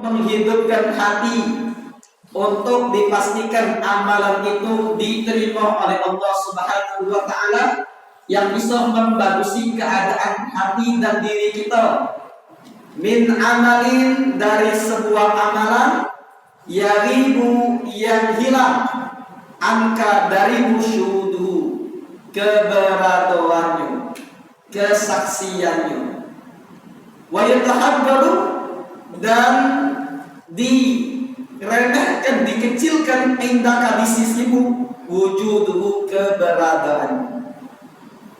menghidupkan hati untuk dipastikan amalan itu diterima oleh Allah Subhanahu wa taala, yang bisa membagusi keadaan hati dan diri kita. Min amalin, dari sebuah amalan, yaribu, yang hilang, angka dari syuhuduhu, keberadaannya, kesaksiannya, wa yatahabbaru, dan diremehkan, dikecilkan, indaka, di sisimu, wujuduhu, keberadaan.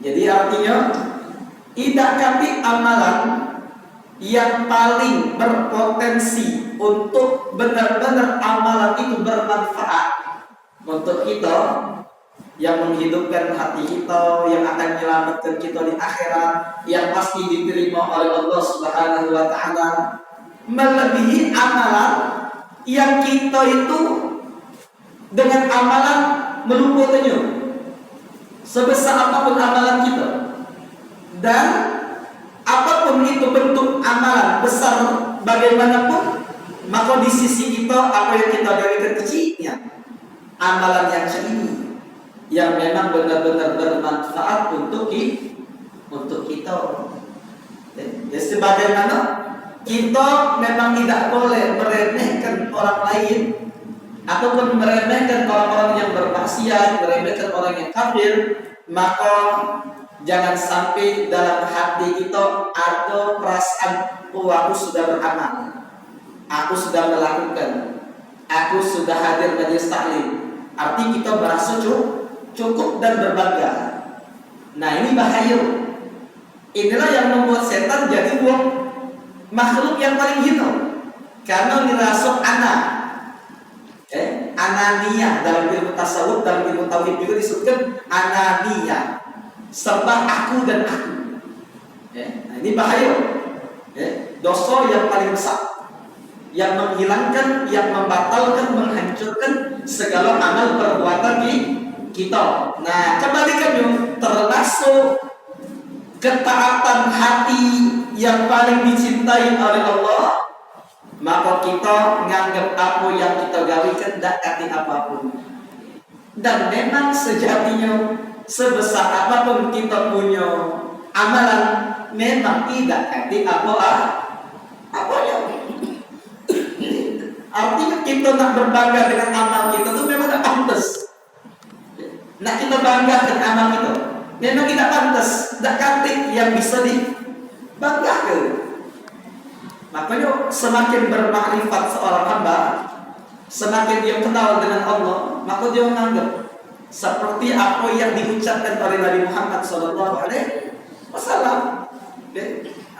Jadi artinya tidak kati amalan yang paling berpotensi untuk benar-benar amalan itu bermanfaat untuk kita, yang menghidupkan hati kita, yang akan menyelamatkan kita di akhirat, yang pasti diterima oleh Allah Subhanahu wa taala, melebihi amalan yang kita itu dengan amalan meluputinya sebesar apapun amalan kita, dan apapun itu bentuk amalan besar bagaimanapun, maka di sisi kita apa yang kita dari kecilnya, amalan yang ini yang memang benar-benar bermanfaat untuk kita. Ya, sebagaimana kita memang tidak boleh meremehkan orang lain ataupun meremehkan orang-orang yang bermaksiat, meremehkan orang yang kafir, maka jangan sampai dalam hati kita ada perasaan, oh aku sudah beramal, aku sudah melakukan, aku sudah hadir majelis taklim, arti kita merasa cukup dan berbangga. Nah, ini bahaya. Inilah yang membuat setan jadi makhluk yang paling hina, karena dirasuk anak. Anania dalam ilmu tasawuf, dalam ilmu tauhid juga disebutkan anania, sembah aku dan aku. Nah, ini bahaya. Dosa yang paling besar, yang menghilangkan, yang membatalkan, menghancurkan segala amal perbuatan di kita. Nah, kebalikannya, termasuk ketaatan hati yang paling dicintai oleh Allah, maka kita menganggap apa yang kita gawikan tidak kati apapun. Dan memang sejatinya sebesar apapun kita punya amalan, memang tidak kati apanya. Artinya kita nak berbangga dengan amal kita itu memang tidak pantas. Nak kita banggakan amal kita, memang tidak pantas, tidak kati yang bisa dibanggakan. Makanya semakin bermakrifat seorang hamba, semakin dia kenal dengan Allah, maka dia menganggap seperti apa yang diucapkan oleh Nabi Muhammad SAW.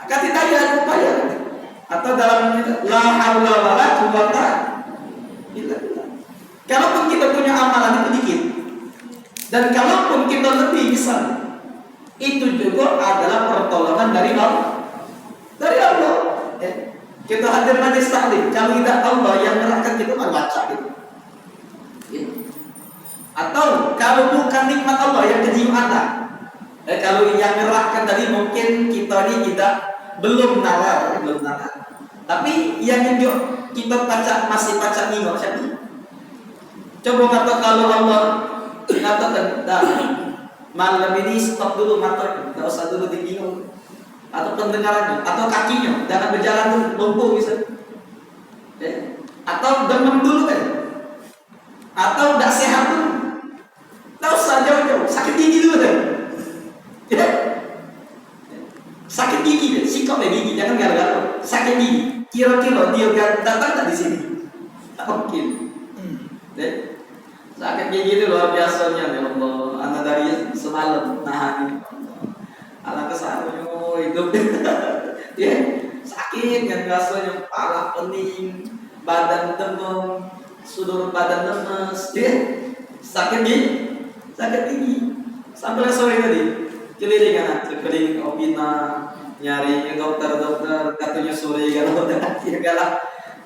Kata daya upaya, atau dalam la haula wala quwwata illa billah. Kalaupun kita punya amalan itu dikit, dan kalaupun kita lebih bisa, itu juga adalah pertolongan dari Allah. Kita hadir majelis taklim, kalau tidak Allah yang merahkan kita membaca gitu. Atau kalau bukan nikmat Allah yang kejiwaan anak, kalau yang merahkan tadi mungkin kita ini belum nalar. Tapi yang kita baca masih baca ningok siapa? Coba kata kalau Allah katakan, malam ini stop dulu mata, tidak usah dulu diginggung. Atau pendengarannya, atau kakinya, jangan berjalan dulu, lumpuh bisa. Atau demam dulu kan, atau tidak sehat dulu, tidak usah jauh-jauh, sakit gigi dulu kan, sakit gigi deh, sikap deh gigi, jangan gara-gara sakit gigi. Kira-kira dia datang tak di sini? Tak mungkin. Sakit gigi itu luar biasanya, ya Allah. Anak dari semalam nahan. Anak kesana hidup sakit kan, rasanya kepala pening, badan demam, seluruh badan lemes, sakit gigi sampai sore tadi keliling keliling opina, nyari dokter katanya sore kalau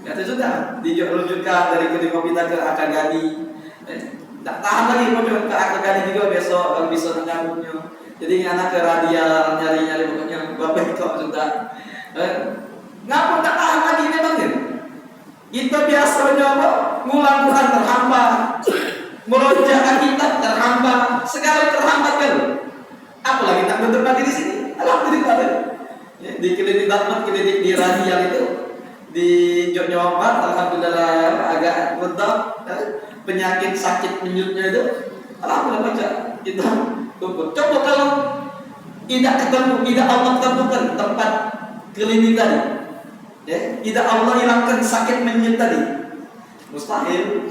kata sudah dirujukan dari keliling opina ke Akagani, tak tahan lagi mau ke Akagani juga besok kalau bisa nyambungnya. Jadi anak ke radial nyari pokoknya bapak itu sudah ngapa tak tahan lagi memang kan? Kita biasanya apa? Ngulang Quran terhambat, melonjak kita terhambat, segala terhambat kan? Apalagi tak betul di sini. Alhamdulillah. Ya, di klinik Batman, klinik di Radial itu, di Jogjakarta, alhamdulillah agak reda penyakit sakit menyutnya itu. Alhamdulillah baca kita kumpul. Coba kalau tidak ketemu, tidak Allah temukan tempat klinik tadi, ya, tidak Allah hilangkan sakit menyut tadi, mustahil.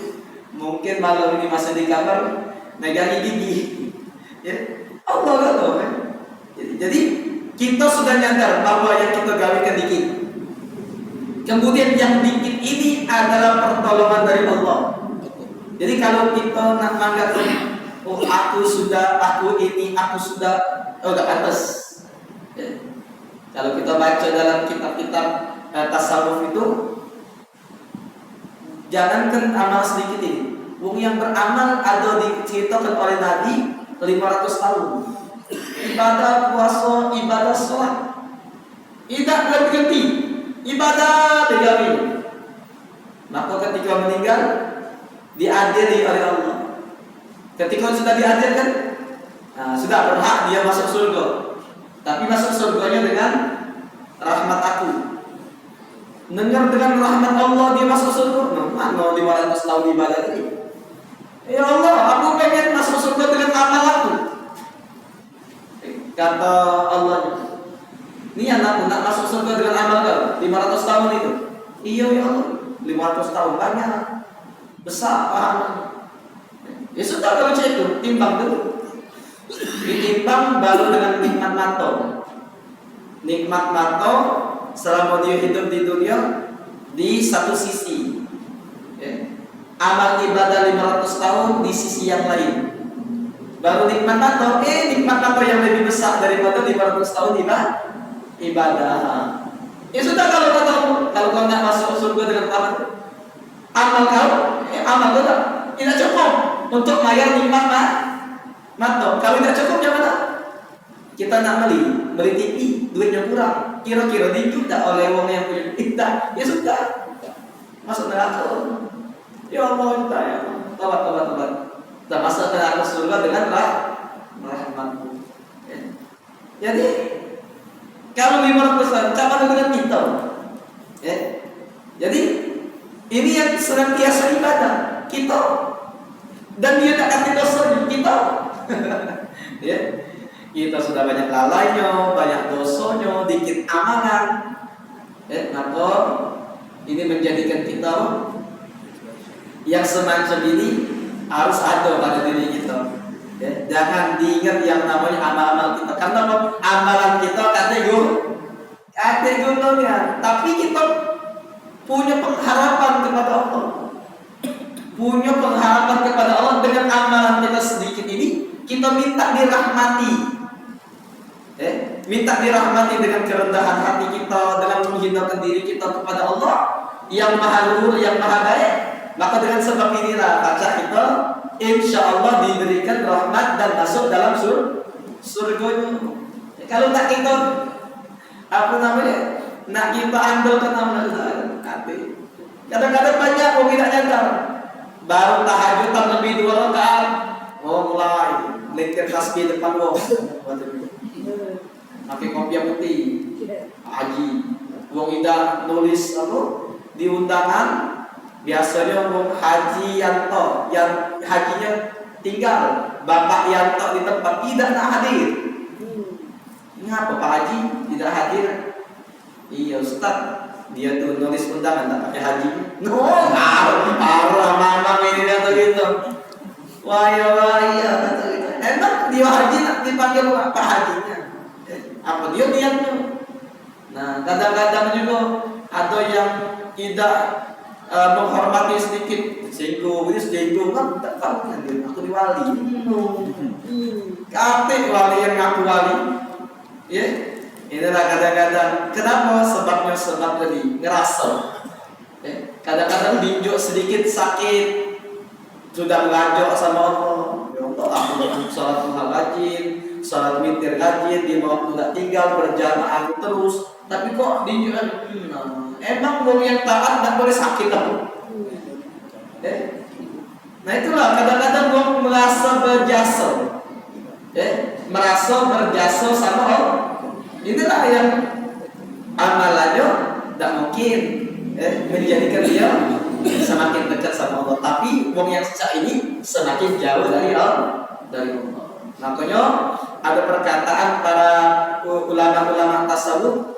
Mungkin malam ini masih di kamar megang gigi, ya. Allah kan tahu, kan? Jadi kita sudah nyadar bahwa yang kita gawikan dikit. Kemudian yang dikit ini adalah pertolongan dari Allah. Jadi kalau kita nak menganggap, oh aku sudah, udah pantas. Ya. Kalau kita baca dalam kitab-kitab tasawuf itu, jangankan amal sedikit ini. Wong yang beramal ada diceritakan oleh Nabi 500 tahun. Ibadah puasa, ibadah sholat, tidak berhenti, ibadah dijamin. Maka ketika meninggal diadili oleh Allah. Ketika sudah diadilkan, sudah berhak dia masuk surga. Tapi masuk surganya dengan rahmat aku. Dengar dengan rahmat Allah dia masuk surga. Mana 500 tahun ibadah ini? Ya Allah, aku pengen masuk surga dengan amal aku. Kata Allah, ini anakku nak masuk surga dengan amal kau 500 tahun itu. Iya ya Allah, 500 tahun banyak, besar pahalanya. Ya sudah kalau itu timbang dulu. Ditimbang baru dengan nikmat mato. Nikmat mato selama dia hidup di dunia di satu sisi, ya. Amal ibadah 500 tahun di sisi yang lain. Baru nikmat mato, nikmat mato yang lebih besar daripada 500 tahun ibadah. Ya sudah kalau kau nak masuk surga dengan amal kau, amal kau tidak cukup untuk bayar nikmat mato. Kalau tidak cukup gimana? Kita nak beli TV, duitnya kurang. Kira-kira dijuta oleh orang yang punya tidak. Ya sudah, masuk neraka. Ya Allah, ya tobat. Dan masuk neraka surga dengan rahmatmu. Ya. Jadi kalau 500 tahun, kapan dengan kita? Ya. Jadi ini yang senantiasa ibadah kita, dan dia tak akan dosa kita. Ya. Kita sudah banyak lalainya, banyak dosanya, dikit amalan. Ya, maka ini menjadikan kita yang semacam ini harus ada pada diri kita. Ya, jangan diingat yang namanya amal-amal kita. Karena amalan kita kategorinya, tapi kita punya pengharapan kepada Allah. Punya pengharapan kepada Allah dengan amalan kita sedikit ini, kita minta dirahmati. Minta dirahmati dengan kerendahan hati kita, dengan menghindarkan diri kita kepada Allah yang maha luhur, yang maha baik. Maka dengan sebab inilah baca kita insya Allah diberikan rahmat dan masuk dalam surganya. Kalau tak kita nak kita andalkan amal hati. Kadang-kadang banyak orang tidak nyadar, baru tahajudan lebih 2 rakaat, mulai melingkar tasbih depan wong, pakai kopiah putih, haji, wong ida nulis di undangan. Biasanya orang Haji Yanto yang hajinya tinggal, Bapak Yanto di tempat tidak nak hadir. Ngapa Pak Haji tidak hadir? Iya Ustaz, dia tuh nulis undangan tak pakai haji. Parah mamang ini kata gitu. Wah iya kata gitu. Emang dia haji nak dipanggil Pak Hajinya? Apa dia niatnya? Nah kadang-kadang juga ada yang tidak menghormati sedikit, singgung kan tak tahu kan dia aku diwali. Kate wali yang ngaku wali. Ya. Inilah kadang-kadang kenapa sebab tadi ngerasa. Ya. Kadang-kadang binjuk sedikit sakit sudah ngajak sama Allah. Ya Allah aku salat duha rajin, salat witir rajin, di waktu tak tinggal berjamaah terus, tapi kok binjuk Emang wong yang taat tidak boleh sakit apa? Nah itulah kadang-kadang wong merasa berjasa, merasa berjasa sama Allah. Inilah yang amalannya tidak mungkin menjadikan dia semakin dekat sama Allah. Tapi wong yang sejak ini semakin jauh dari Allah. Makanya ada perkataan para ulama-ulama tasawuf,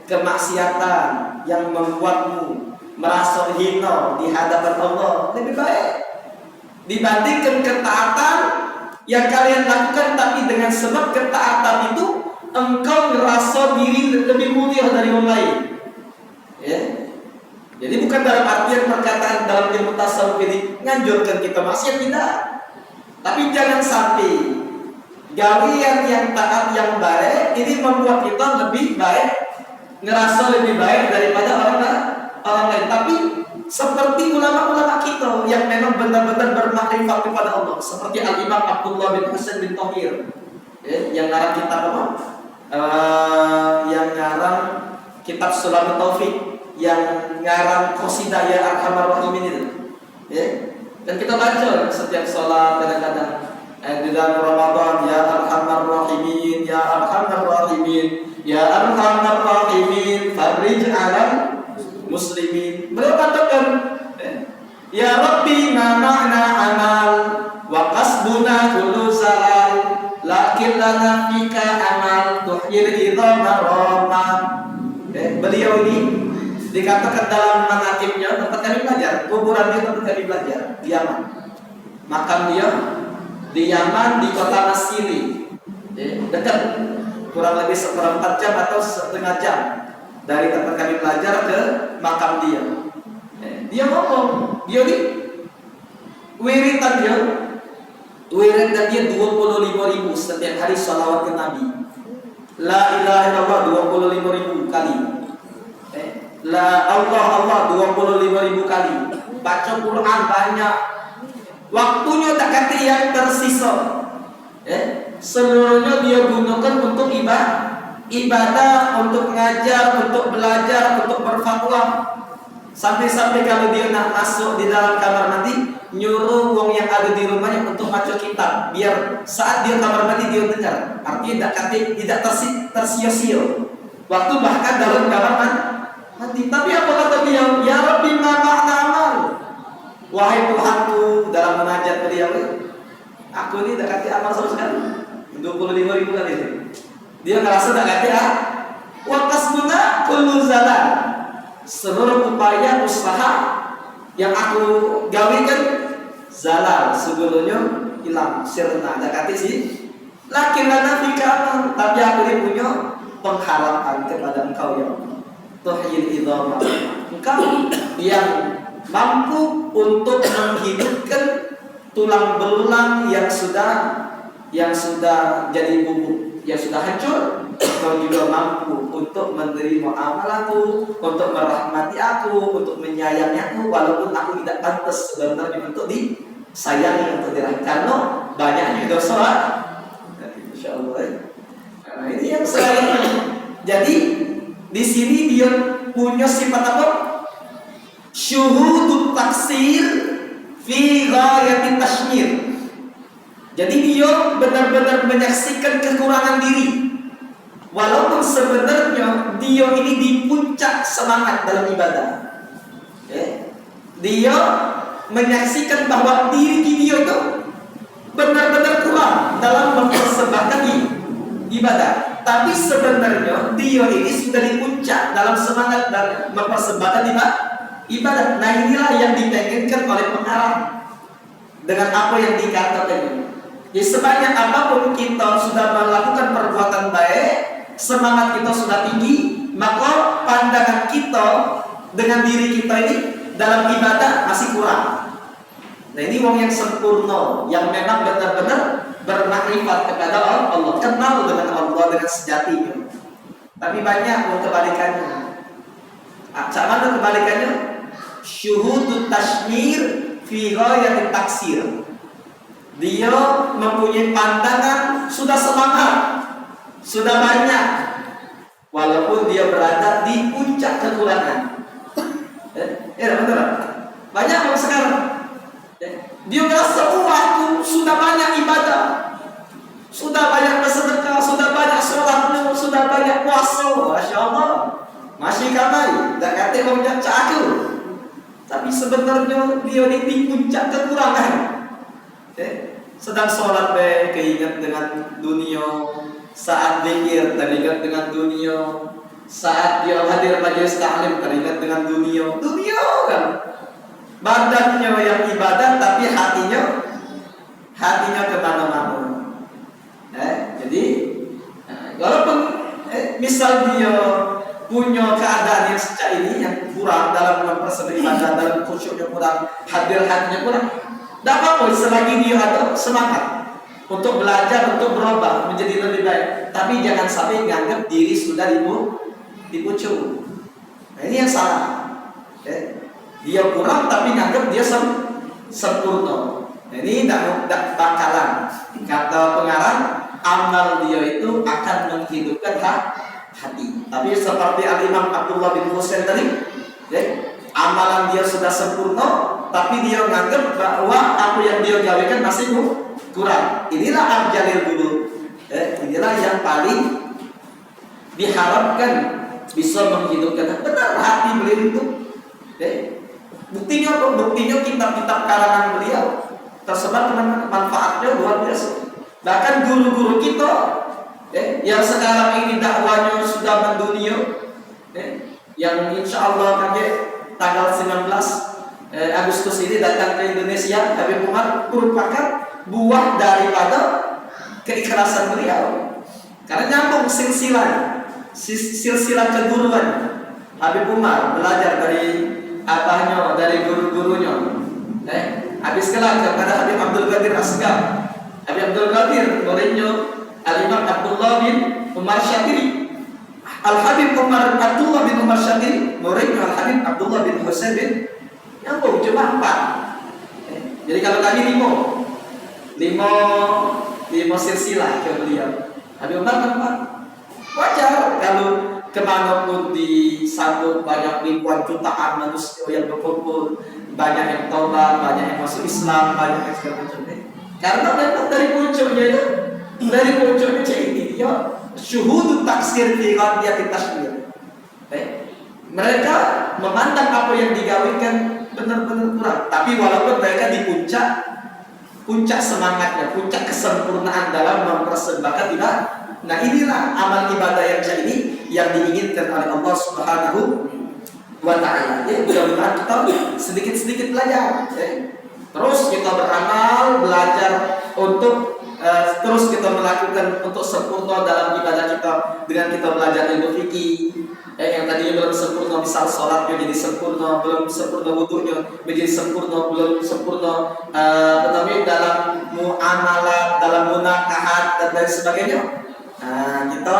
kemaksiatan yang membuatmu merasa hina di hadapan Allah lebih baik dibandingkan ketaatan yang kalian lakukan, tapi dengan sebab ketaatan itu engkau merasa diri lebih mulia dari orang lain. Jadi bukan dalam artian perkataan dalam ilmu tasawuf ini nganjurkan kita maksiat, tidak. Tapi jangan sampai gawian yang taat yang baik ini membuat kita lebih baik, ngerasa lebih baik daripada orang lain. Tapi seperti ulama-ulama kita yang memang benar-benar bermakrifat kepada Allah, seperti Al-Imam Abdullah bin Husain bin Thahir, yang ngarang kitab apa? Yang ngarang kitab Sulamut Taufik, yang ngarang Qasidah Ya Arhamar Rahimin itu. Dan kita baca setiap sholat kadang-kadang di dalam Ramadan, Ya Arhamar Rahimin, Ya Arhamar Rahimin, Ya Arhamar Rahimin, Farij alal muslimin. Beliau katakan, Ya Rabbi ma ma'na amal wa qasbuna kullu zalal, lakin lana fika amal tuhyil idhama rama. Beliau ini dikatakan dalam manaqibnya, tempat kami belajar, kuburan dia tempat kami belajar di Yaman. Makam dia di Yaman, di kota Maskili, dekat, kurang lebih 1/4 jam atau setengah jam dari tempat kami belajar ke makam dia. Dia ngomong, dia ini wiridan dia 25.000 setiap hari sholawat ke Nabi. La ilaha illallah 25.000 kali. La Allah 25.000 kali. Baca Quran banyak. Waktunya tak kata yang tersisa, seluruhnya dia gunakan untuk ibadah, untuk mengajar, untuk belajar, untuk berfatwa. Sampai-sampai kalau dia nak masuk di dalam kamar mandi, nyuruh wong yang ada di rumahnya untuk baca kitab, biar saat dia kamar mandi dia dengar. Artinya tidak tersia-sia waktu bahkan dalam kamar mandi. Tapi apa kata dia? Ya Rabbi ma ma'na amal. Wahai Tuhanku, dalam munajat beliau, aku ini tak kata amal sama sekali. 25.000 kali itu. Dia ngerasa tak kata wa kasbuna kullu zalal. Seluruh upaya usaha yang aku gawikan zalal, sebelumnya hilang, sirna. Tak kata sih. Lakin lana fika amal, tapi aku ini punya pengharapan kepada Engkau ya Allah. Tuhyil idhama. Engkau yang mampu untuk menghidupkan tulang belulang yang sudah jadi bubuk, yang sudah hancur. Kau juga mampu untuk menerima amalanku, untuk merahmati aku, untuk menyayangi aku, walaupun aku tidak pantas sebenarnya untuk disayangi, untuk dirahmati karena banyaknya dosa. Insyaallah. Nah, ini yang saya. Jadi di sini dia punya sifat apa? Syuhudut taksir fi ghayatit tashmir. Jadi dia benar-benar menyaksikan kekurangan diri, walaupun sebenarnya dia ini di puncak semangat dalam ibadah. Dia menyaksikan bahwa diri dia itu benar-benar kurang dalam mempersembahkan ibadah. Tapi sebenarnya dia ini sudah di puncak dalam semangat dan mempersembahkan ibadah. Nah inilah yang dipengenkan oleh pengarang dengan apa yang dikatakan. Jadi sebanyak apapun kita sudah melakukan perbuatan baik, semangat kita sudah tinggi, maka pandangan kita dengan diri kita ini dalam ibadah masih kurang. Nah ini wong yang sempurna, yang memang benar-benar bermakrifat kepada Allah, kenal dengan Allah dengan sejatinya. Tapi banyak wong kebalikannya. Cak mana kebalikannya? Syuhudut tashmir fi ghayatit taksir. Dia mempunyai pandangan sudah semangat, sudah banyak, walaupun dia berada di puncak kekurangan. Betul. Banyak orang sekarang. Dia merasa aku sudah banyak ibadah, sudah banyak bersedekah, sudah banyak sholat, sudah banyak puasa. Masya Allah, masih kamai, tak kata orang aku. Tapi sebenarnya dia di puncak kekurangan. Sedang sholat keingat dengan dunia, saat zikir teringat dengan dunia, saat dia hadir majelis taklim teringat dengan dunia kan. Badannya yang ibadah tapi hatinya kemana-mana. Jadi walaupun misal dia punya keadaan yang sejak ini yang kurang dalam mempersedih ibadah, dalam khusyuknya kurang, hadir hatinya kurang, tidak apa-apa selagi dia ada semangat untuk belajar, untuk berubah menjadi lebih baik. Tapi jangan sampai menganggap diri sudah dipucuk. Nah, ini yang salah. Dia kurang tapi menganggap dia sempurna. Nah, ini tidak bakalan. Kata pengarang, amal dia itu akan menghidupkan hati. Tapi seperti Al-Imam Abdullah bin Husain tadi, amalan dia sudah sempurna, tapi dia menganggap bahwa apa yang dia gawekan masih kurang. Inilah abjalil dulu. Inilah yang paling diharapkan bisa menghidupkan. Benar hati beliau itu. Buktinya kitab-kitab karangan beliau tersebar manfaatnya luar biasa. Bahkan guru-guru kita yang sekarang ini dakwanya sudah mendunia, yang insya Allah nanti tanggal 19 Agustus ini datang ke Indonesia, Habib Umar merupakan buah daripada keikhlasan beliau. Karena nyambung silsilah keguruan. Habib Umar belajar dari abahnya, dari guru-gurunya. Habis kelak kepada Habib Abdul Qadir Asgar. Habib Abdul Qadir muridnya Al-Imam Abdullah bin Umar Syatiri. Al-Habib Abdullah bin Umar Syatiri muridnya Al-Habib Abdullah bin Husain bin, nyambung cuma 4. Jadi kalau kami lima silsilah ke beliau. Habib Umar kan 4. Wajar kalau kemana pun disambut banyak ribuan jutaan manusia yang berkumpul, banyak yang taubat, banyak yang masuk Islam, banyak yang segala macam. Karena memang dari puncaknya ini dia syuhud taksir fi ghadiyat tasbih. Mereka memandang apa yang digawikan benar-benar kurang, tapi walaupun mereka di puncak semangatnya, puncak kesempurnaan dalam mempersembahkan ibadah. Nah, inilah amal ibadah yang ini yang diinginkan oleh Allah Subhanahu wa Ta'ala. Mudah-mudahan kita sedikit-sedikit belajar. Terus kita beramal, belajar untuk terus kita melakukan untuk sempurna dalam ibadah kita dengan kita belajar ilmu fikih. Yang tadinya belum sempurna, misal sholatnya jadi sempurna, belum sempurna wudunya menjadi sempurna, belum sempurna tetapi dalam muamalah, dalam munakahat dan lain sebagainya. Kita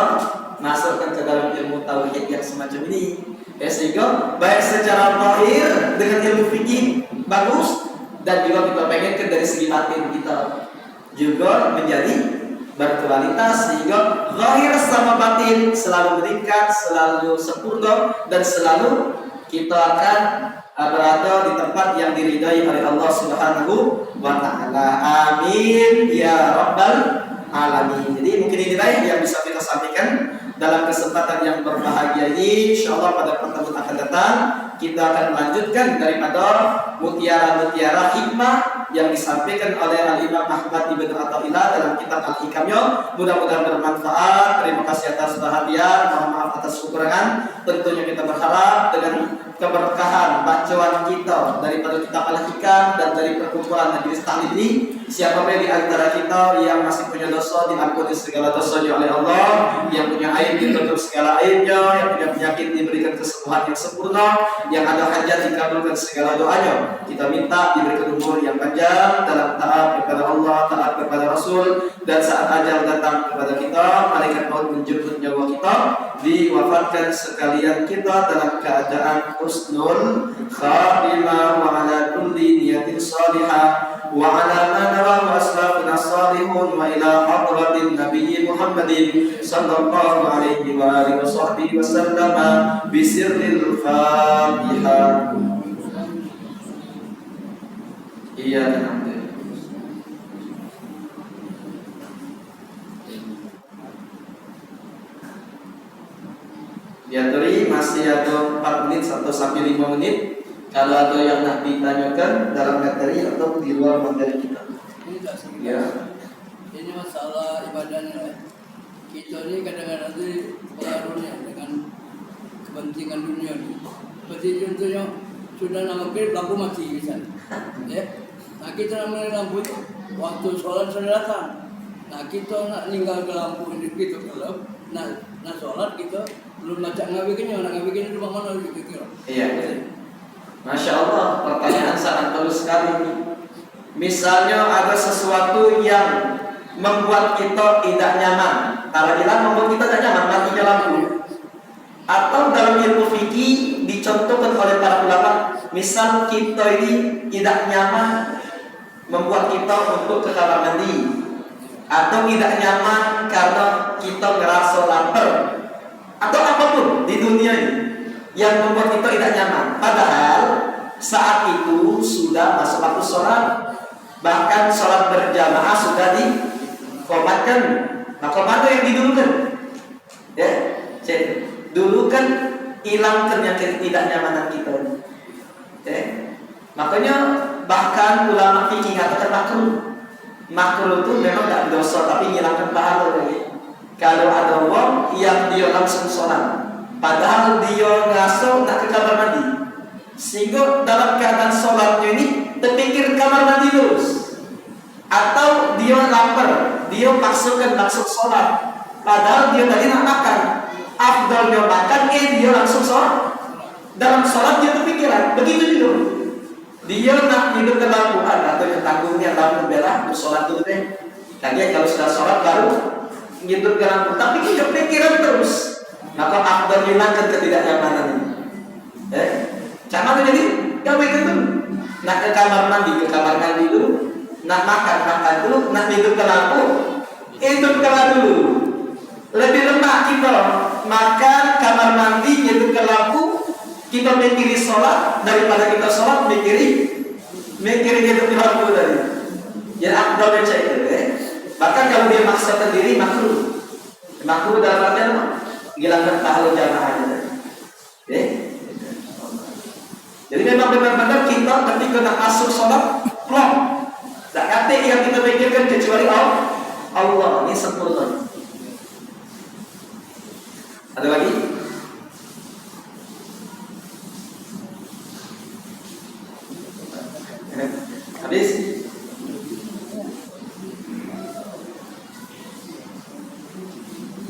masukkan ke dalam ilmu tauhid yang semacam ini, sehingga baik secara zahir dengan ilmu fikih bagus, dan juga kita pengen dari segi batin kita juga menjadi berkualitas, sehingga zahir sama batin selalu meningkat, selalu sempurna, dan selalu kita akan berada di tempat yang diridai oleh Allah Subhanahu wa Ta'ala. Amin ya rabbal alamin. Jadi mungkin inilah yang bisa kita sampaikan dalam kesempatan yang berbahagia ini. Insyaallah pada pertemuan akan datang kita akan melanjutkan daripada mutiara-mutiara hikmah yang disampaikan oleh Al-Imam Ahmad Ibn Athaillah dalam kitab Al-Hikamnya. Mudah-mudahan bermanfaat. Terima kasih atas perhatian, mohon maaf atas kekurangan. Tentunya kita berharap dengan keberkahan bacaan kita daripada kitab Al-Hikam dan dari perkumpulan majelis taklim ini, siapa di antara kita yang masih punya dosa diampuni segala dosanya oleh Allah, yang punya aib ditutup segala aibnya, yang punya penyakit diberikan kesembuhan yang sempurna, yang ada hajat dikabulkan segala doanya. Kita minta diberikan umur yang panjang dalam taat kepada Allah, taat kepada Rasul, dan saat ajal datang kepada kita, malaikat maut menjemput nyawa kita, diwafatkan sekalian kita dalam keadaan husnul khatimah wa ala kulli niyatin salihah wa ala ma nawahu aslafuna salihun wa ila hadratin nabiyyi Muhammadin sallallahu alaihi wa alihi wa sahbihi wa sallama bi sirril Fatihah. Iya, tenang. Diaturi masih ada 4 menit atau sampai 5 menit. Kalau ada yang nak ditanyakan dalam materi atau di luar materi kita. Ya. Ini masalah ibadahnya. Kita ini kadang-kadang itu pengaruhnya dengan kepentingan dunia ini. Seperti contohnya sudah nama maghrib lampu mati misalnya. Ya. Nah kita namanya lampu itu waktu sholat sudah datang. Nah kita nak tinggal ke lampu ini gitu kalau nah sholat kita belum baca ngabikinnya, nak ngabikin di rumah mana gitu kira. Iya. Masya Allah, pertanyaan sangat bagus sekali ini. Misalnya ada sesuatu yang membuat kita tidak nyaman. Kalau hilang membuat kita tidak nyaman, matinya lampu. Atau dalam ilmu fikih dicontohkan oleh para ulama, misal kita ini tidak nyaman membuat kita untuk ke kamar mandi, atau tidak nyaman karena kita ngerasa lapar, atau apapun di dunia ini yang membuat kita tidak nyaman. Padahal saat itu sudah masuk waktu sholat, bahkan sholat berjamaah sudah dikomatkan. Nah, komando yang didulukan, ya, dulu kan hilangkan yang tidak nyamanan kita. Ya. Makanya bahkan ulama fikih katakan makruh itu memang tidak dosa tapi hilangkan pahala. Kalau ada orang yang dia langsung sholat, padahal dia ngasuh nak ke kamar mandi, sehingga dalam keadaan sholatnya ini terpikir kamar mandi terus, atau dia lapar, dia maksud sholat, padahal dia tadi nak makan, afdalnya makan, dia langsung sholat. Dalam sholat dia terpikiran, begitu juga. Dia nak hidup ke lampuan atau yang tanggungnya lampu merah untuk sholat dulu deh. Tadi kalau sudah sholat baru hidup ke lampu, tapi dia pikiran terus. Maka afdal hilangkan ketidaknyamanan ini. Jangan jadi kau itu nak ke kamar mandi dulu, nak makan dulu, nak hidup ke lampu, hidup ke dulu. Lebih lemah kita makan kamar mandi hidup ke lampu, kita mikiri sholat daripada kita sholat mikiri hidup ke lampu tadi. Ya afdal baca itu. Bahkan kalau dia maksa sendiri makruh dalam artian apa? Hilangkan pahala jamaahnya. Jadi memang benar-benar kita ketika nak masuk sholat, plong. Tak kata yang kita pikirkan kecuali Allah. Ini sempurna. Ada lagi? Habis?